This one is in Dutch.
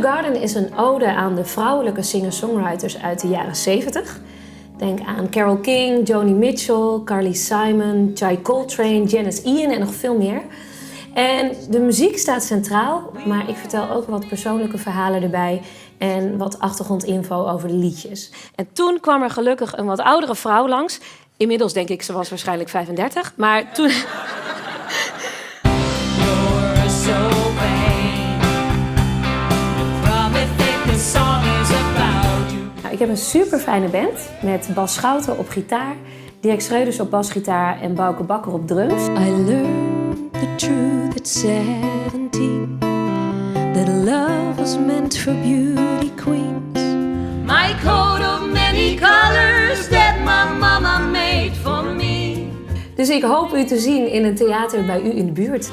the Garden is een ode aan de vrouwelijke singer-songwriters uit de jaren 70. Denk aan Carole King, Joni Mitchell, Carly Simon, Jai Coltrane, Janis Ian en nog veel meer. En de muziek staat centraal, maar ik vertel ook wat persoonlijke verhalen erbij en wat achtergrondinfo over de liedjes. En toen kwam er gelukkig een wat oudere vrouw langs. Inmiddels denk ik, ze was waarschijnlijk 35, maar toen... Ik heb een super fijne band met Bas Schouten op gitaar, Dirk Schreuders op basgitaar en Bouke Bakker op drums. I learned the truth at 17, that love was meant for beauty queens. My coat of many colors that my mama made for me. Dus ik hoop u te zien in een theater bij u in de buurt.